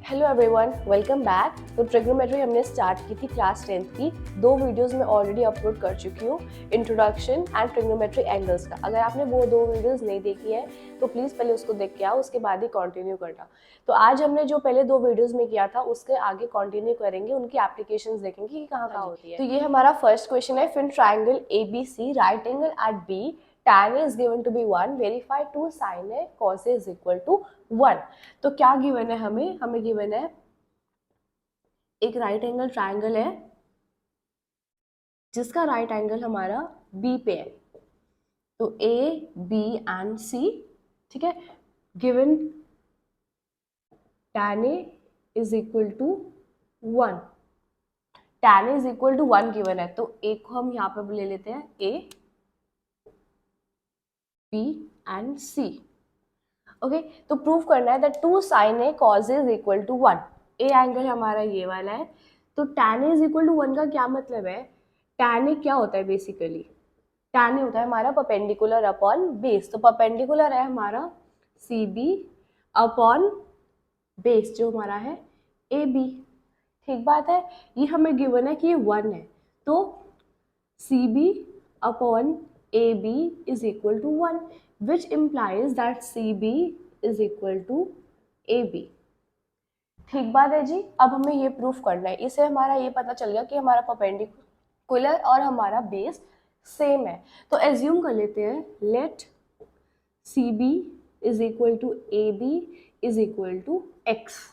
Hello everyone, welcome back. तो trigonometry हमने start की थी क्लास 10th की। 2 वीडियोस में ऑलरेडी अपलोड कर चुकी हूँ, इंट्रोडक्शन एंड ट्रिग्नोमेट्री एंगल्स का। अगर आपने वो 2 वीडियोस नहीं देखी है तो प्लीज़ पहले उसको देख के आओ, उसके बाद ही कंटिन्यू करना। तो आज हमने जो पहले 2 वीडियोस में किया था उसके आगे कंटिन्यू करेंगे, उनकी एप्लीकेशंस देखेंगे कि कहाँ होती है। तो ये हमारा फर्स्ट क्वेश्चन है, फिन triangle ABC right angle at B, tan is given to be 1, verify 2 sin A cos A is equal to 1। तो क्या गिवन है हमें गिवन है एक राइट एंगल ट्राइंगल है जिसका राइट एंगल हमारा बी पे है। तो ए बी एंड सी, ठीक है। Given tan A is equal to 1, tan A is equal to 1 given है। तो ए को हम यहाँ पे ले लेते हैं, A B and C. Okay, तो प्रूव करना है that 2 sin A cos A is equal to 1। A angle हमारा ये वाला है, तो tan A is equal to 1 का क्या मतलब है? tan A क्या होता है बेसिकली? tan A होता है हमारा परपेंडिकुलर अपॉन बेस। तो परपेंडिकुलर है हमारा CB अपॉन बेस जो हमारा है AB। ठीक बात है, ये हमें गिवन है कि ये 1 है, तो CB upon AB is equal to 1, which implies that CB is equal to AB। ठीक बात है जी। अब हमें ये प्रूफ करना है, इससे हमारा ये पता चल गया कि हमारा परपेंडिकुलर और हमारा बेस सेम है। तो एज्यूम कर लेते हैं, late CB is equal to AB is equal to x।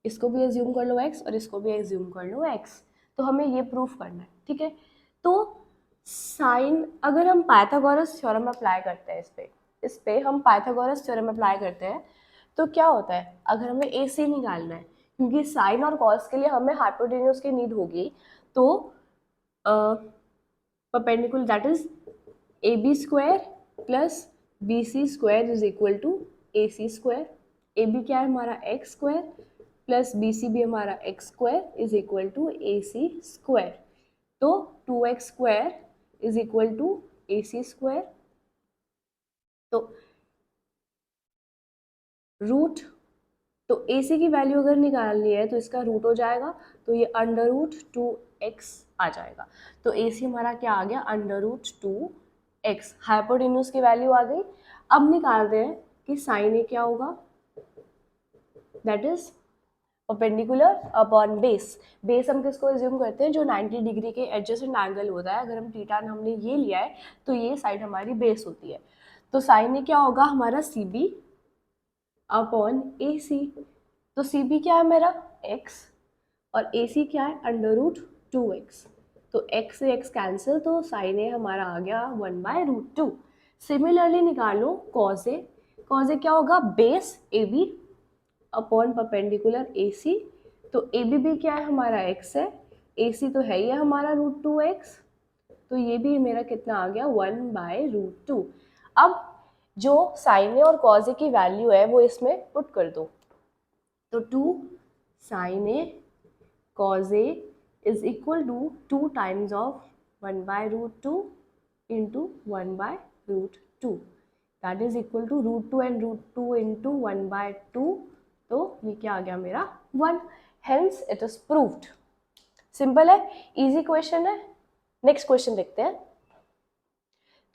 इसको भी एज्यूम कर लो x और इसको भी एज्यूम कर लो x। तो हमें ये प्रूफ करना है, ठीक है। तो साइन, अगर हम पाइथागोरस थ्योरम अप्लाई करते हैं इस पे हम पाइथागोरस थ्योरम अप्लाई करते हैं तो क्या होता है? अगर हमें AC निकालना है, क्योंकि साइन और कॉस के लिए हमें हाइपोटेन्यूज की नीड होगी, तो perpendicular that is AB square plus BC square is equal to AC square. AB क्या है हमारा x स्क्वायर प्लस BC भी हमारा x square is equal to AC square. तो 2x square is equal to AC square. तो root, तो AC की value अगर निकालनी है तो इसका रूट हो जाएगा, तो ये अंडर रूट 2x आ जाएगा। तो AC हमारा क्या आ गया? Under root 2x। हाइपोटेन्यूज की वैल्यू आ गई। अब निकालते हैं कि साइन ए क्या होगा, that is perpendicular upon base. Base हम किसको एज्यूम करते हैं? जो 90 डिग्री के एडजेसेंट एंगल होता है। अगर हम थीटा हमने ये लिया है तो ये साइड हमारी बेस होती है। तो साइन ए क्या होगा हमारा? CB upon AC। तो CB क्या है मेरा? x और AC क्या है? Under root 2x। तो x से x कैंसिल, तो साइन ए हमारा आ गया 1/√2। सिमिलरली निकालो कॉस ए। कॉस ए क्या होगा? Base AB upon perpendicular AC। तो AB भी क्या है हमारा? x है, AC तो है ही है हमारा √2x। तो ये भी मेरा कितना आ गया? 1/√2। अब जो साइन ए और कॉस ए की वैल्यू है वो इसमें पुट कर दो। तो 2 sin A cos A is equal to 2 times of 1/√2 into 1/√2, that is equal to √2 and √2 into 1/2। तो ये क्या आ गया मेरा? 1। Hence it is proved। Simple है, इजी क्वेश्चन है। नेक्स्ट क्वेश्चन देखते हैं।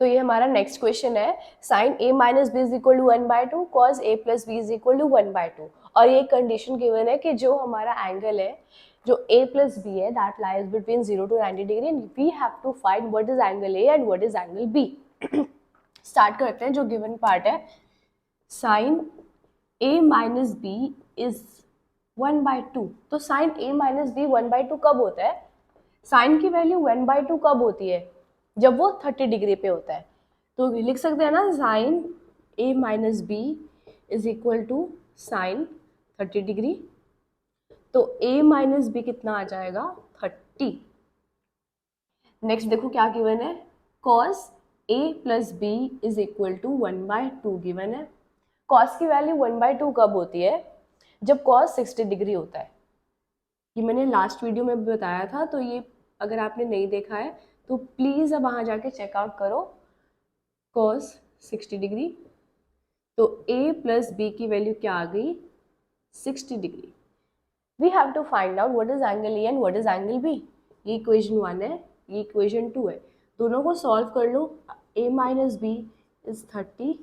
तो ये हमारा नेक्स्ट क्वेश्चन है, sine A minus B is equal to 1/2 cos A plus B is equal to 1/2। और ये कंडीशन गिवन है कि जो हमारा एंगल है, जो A प्लस बी है, that lies between 0 to 90 degree and we have to find what is angle A and what is angle B। Start करते हैं। जो गिवन पार्ट है, sine A minus B is 1/2। तो sign A minus B 1/2 कब होता है? Sign की value 1/2 कब होती है? जब वो 30 डिग्री पे होता है। तो लिख सकते हैं ना, sine A minus B is equal to sine 30 degree. तो A माइनस बी कितना आ जाएगा? 30। नेक्स्ट देखो क्या गिवन है, cos A plus B is equal to 1/2 given है। कॉस की वैल्यू 1/2 कब होती है? जब कॉस 60 डिग्री होता है। ये मैंने लास्ट वीडियो में बताया था, तो ये अगर आपने नहीं देखा है तो प्लीज़ अब वहाँ जाके चेकआउट करो। कॉस 60 डिग्री, तो A प्लस बी की वैल्यू क्या आ गई? 60 degree. We have to find out what is angle A and what is angle B. ये इक्वेशन 1 है, ये इक्वेशन 2 है, दोनों को सॉल्व कर लो। a minus B is 30,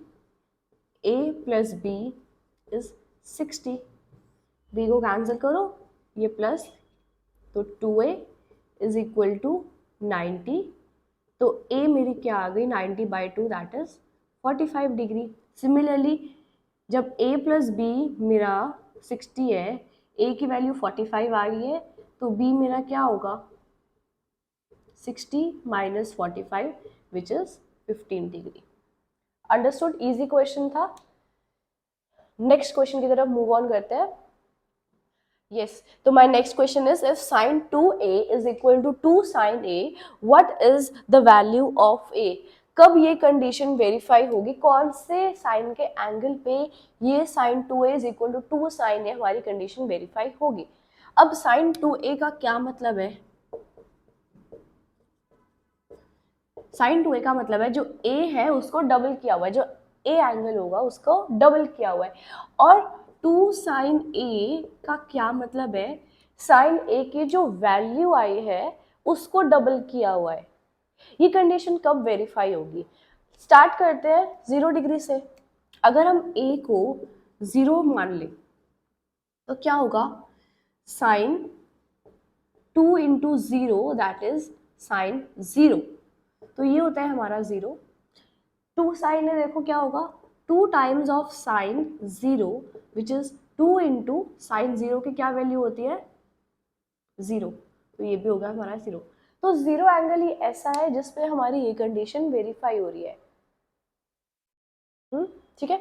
a plus B is 60, b को कैंसिल करो, ये प्लस, तो 2a इज इक्वल टू 90, तो a मेरी क्या आ गई 90/2 दैट इज 45 डिग्री। सिमिलरली जब a प्लस बी मेरा 60 है, a की वैल्यू 45 आ गई है, तो b मेरा क्या होगा 60 minus 45 which is 15 degree. Understood? Easy question था। नेक्स्ट क्वेश्चन की तरफ मूव ऑन करते हैं। Yes, so my next question is, if sine 2a is equal to 2 sin a, what is the value of a? कब ये condition verify होगी, कौन से साइन के एंगल पे ये sin 2a is equal to 2 sin a हमारी condition verify होगी? अब sin 2a का क्या मतलब है? sin 2a का मतलब है जो a है उसको डबल किया हुआ है, जो a एंगल होगा उसको डबल किया हुआ है। और 2 sin a का क्या मतलब है? sin a की जो वैल्यू आई है उसको डबल किया हुआ है। ये कंडीशन कब वेरीफाई होगी? स्टार्ट करते हैं 0 डिग्री से। अगर हम a को 0 मान लें तो क्या होगा? sin 2 into 0 that is sin 0, तो ये होता है हमारा 0। 2 साइन है, देखो क्या होगा 2 times of sine 0 which is 2 into sine 0 की क्या वैल्यू होती है 0, तो ये भी होगा हमारा 0। तो 0 एंगल ही ऐसा है जिसपे हमारी ये कंडीशन वेरीफाई हो रही है। ठीक है,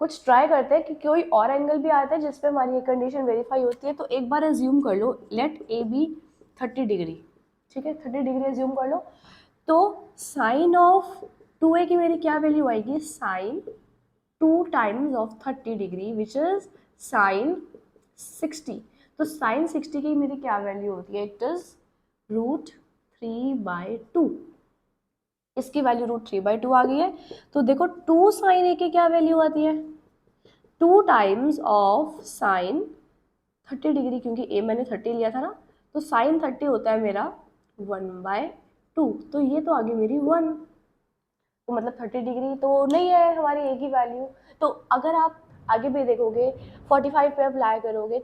कुछ ट्राई करते हैं कि कोई और एंगल भी आता है जिसपे हमारी ये कंडीशन वेरीफाई होती है। तो एक बार एज्यूम कर लो, लेट ए बी 30 डिग्री। ठीक है, 30 डिग्री एज्यूम कर लो, तो साइन ऑफ 2a की मेरी क्या वैल्यू आएगी sine 2 times of 30 degree which is sine 60। तो साइन 60 की मेरी क्या वैल्यू होती है? It is √3/2। इसकी वैल्यू √3/2 आ गई है। तो देखो 2 साइन a की क्या वैल्यू आती है 2 टाइम्स ऑफ साइन 30 डिग्री, क्योंकि a मैंने 30 लिया था ना, तो साइन 30 होता है मेरा 1/2, तो ये तो आ गई मेरी 1। तो मतलब 30 डिग्री तो नहीं है हमारी ए की वैल्यू। तो अगर आप आगे भी देखोगे 45 पे अप्लाई करोगे,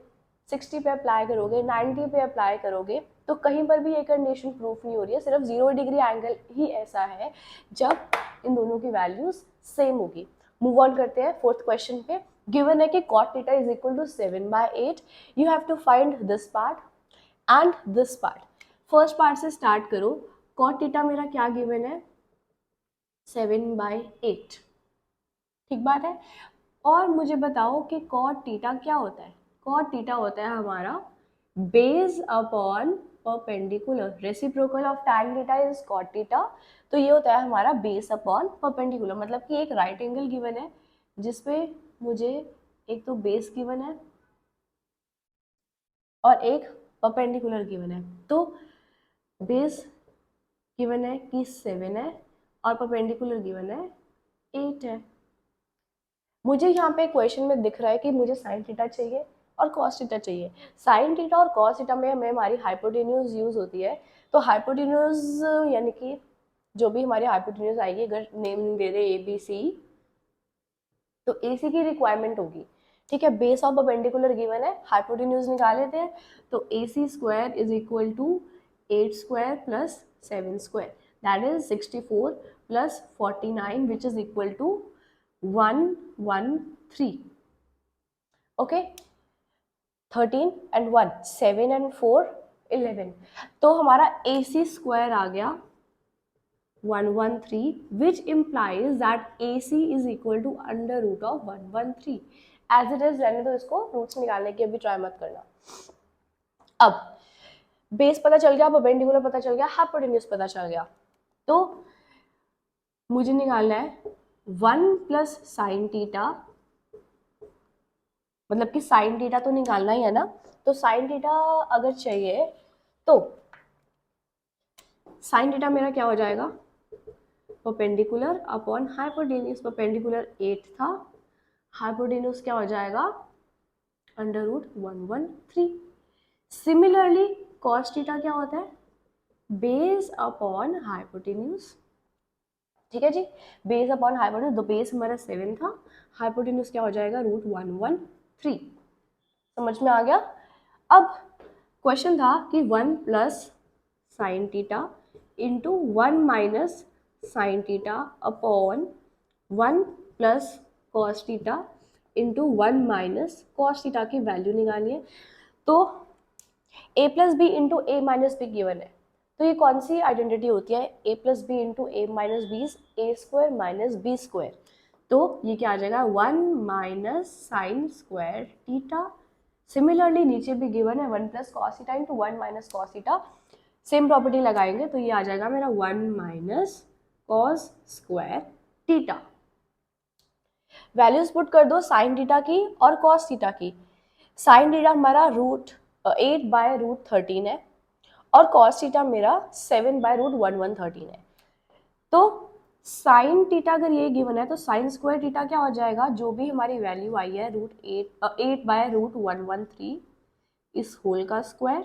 60 पे अप्लाई करोगे, 90 पे अप्लाई करोगे, तो कहीं पर भी ये कंडीशन प्रूफ नहीं हो रही है। सिर्फ 0 डिग्री एंगल ही ऐसा है जब इन दोनों की वैल्यूज सेम होगी। मूव ऑन करते हैं फोर्थ क्वेश्चन पे। गिवन है कि cot theta is equal to 7/8। You have to find this part and this part. First part से स्टार्ट करो। cot थीटा मेरा क्या गिवन है 7/8। ठीक बात है। और मुझे बताओ कि cot थीटा क्या होता है? cot थीटा होता है हमारा base upon perpendicular. Reciprocal of tan theta is cot theta. तो ये होता है हमारा बेस अपॉन परपेंडिकुलर, मतलब कि एक राइट एंगल गिवन है जिसपे मुझे एक तो बेस गिवन है और एक परपेंडिकुलर गिवन है। तो बेस गिवन है कि 7 है और परपेंडिकुलर गिवन है 8 है। मुझे यहाँ पे क्वेश्चन में दिख रहा है कि मुझे साइन थीटा चाहिए और कॉस थीटा चाहिए। साइन थीटा और कॉस थीटा में हमें हमारी हाइपोटेन्यूज यूज होती है। तो हाइपोटेन्यूज यानी कि जो भी हमारी हाइपोटेन्यूज आएगी, अगर name they they A B C, तो ए सी की रिक्वायरमेंट होगी। ठीक है, बेस ऑफ परपेंडिकुलर गिवन है, हाइपोटेन्यूज निकाल लेते हैं। तो A C square is equal to 8 square plus 7 square that is 64 plus 49 which is equal to 113। Okay, 13 and 1 7 and 4 11। तो हमारा ए सी स्क्वायर आ गया 113 which implies that AC is equal to under root of 113। as it is रहने दो, इसको roots निकालने की अभी try मत करना। अब बेस पता चल गया, परपेंडिकुलर पता चल गया, हाइपोटेन्यूज पता चल गया, तो मुझे निकालना है 1 प्लस साइन थीटा, मतलब कि साइन थीटा तो निकालना ही है ना। तो साइन थीटा अगर चाहिए तो साइन थीटा मेरा क्या हो जाएगा परपेंडिकुलर अपॉन हाइपोटेन्यूज। परपेंडिकुलर 8 था, हाइपोटेन्यूज क्या हो जाएगा √113। सिमिलरली cos थीटा क्या होता है, बेस अपॉन हाइपोटेन्यूज। ठीक है जी, बेस अपॉन हाइपोटेन्यूज, तो बेस हमारा 7 था, हाइपोटेन्यूज क्या हो जाएगा √113। समझ में आ गया। अब क्वेश्चन था कि 1 plus sine theta into 1 minus sine theta upon 1 plus cos theta into 1 minus cos theta की वैल्यू निकालिए। तो a plus B into A minus B given है, तो ये कौन सी आइडेंटिटी होती है, a plus B into A minus B is A square minus B square. तो ये क्या आ जाएगा 1 minus sine square theta. Similarly नीचे भी गिवन है 1 plus cos theta into 1 minus cos theta, same property लगाएंगे तो ये आ जाएगा मेरा 1 minus cos square theta. Values put कर दो साइन थीटा की और कॉस थीटा की। साइन थीटा हमारा √8/√13 है और कॉस थीटा मेरा 7/√1113 है। तो साइन थीटा अगर ये गिवन है तो साइन स्क्वायर थीटा क्या हो जाएगा, जो भी हमारी वैल्यू आई है √8/√113 इस होल का स्क्वायर,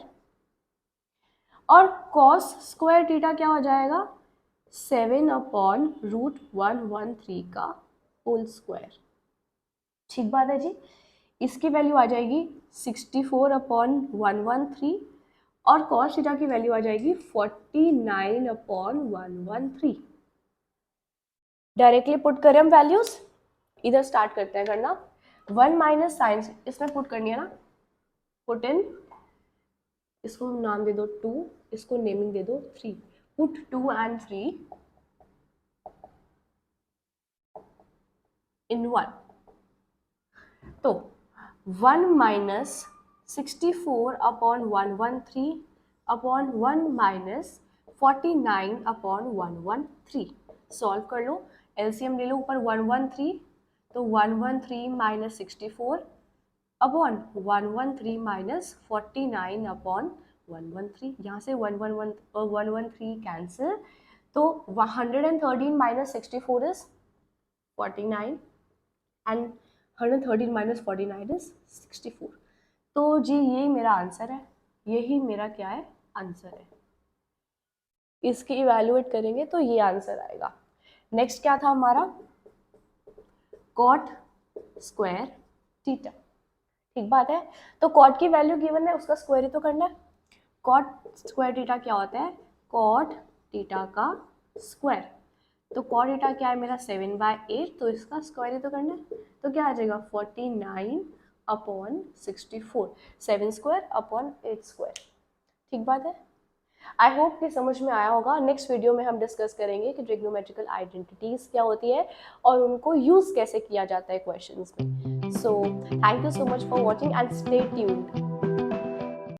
और कॉस स्क्वायर थीटा क्या हो जाएगा 7/√113 का होल स्क्वायर। ठीक बात है जी। इसकी वैल्यू आ जाएगी 64/113 और कॉस थीटा की वैल्यू आ जाएगी 49/113। डायरेक्टली पुट करें हम वैल्यूज, इधर स्टार्ट करते हैं करना। 1 माइनस साइन, इसमें पुट करनी है ना, पुट इन, इसको नाम दे दो 2, इसको नेमिंग दे दो 3, पुट 2 and 3 in 1। तो 1 माइनस 64/113 अपॉन 1 माइनस 49/113। सॉल्व कर लो, एलसीएम ले लो, ऊपर 113 तो 113 माइनस 64 अपॉन 113 माइनस 49/113। यहाँ से 113 कैंसिल, तो 113 minus 64 is 49 and 113 minus 49 is 64। तो जी यही मेरा आंसर है, यही मेरा क्या है आंसर है। इसकी इवैल्यूएट करेंगे तो ये आंसर आएगा। नेक्स्ट क्या था हमारा, कॉट स्क्वायर थीटा। ठीक बात है, तो कॉट की वैल्यू गिवन है, उसका स्क्वायर ही तो करना है। कॉट स्क्वायर थीटा क्या होता है, कॉट थीटा का स्क्वायर। तो कॉट थीटा क्या है मेरा 7/8, तो इसका स्क्वायर ही तो करना है। तो क्या आ जाएगा 49/64, 7 स्क्वायर अपॉन 8 स्क्वायर। ठीक बात है। आई होप कि समझ में आया होगा। नेक्स्ट वीडियो में हम डिस्कस करेंगे कि ट्रिग्नोमेट्रिकल आइडेंटिटीज क्या होती है और उनको यूज कैसे किया जाता है क्वेश्चंस में। So thank you so much for watching and stay tuned.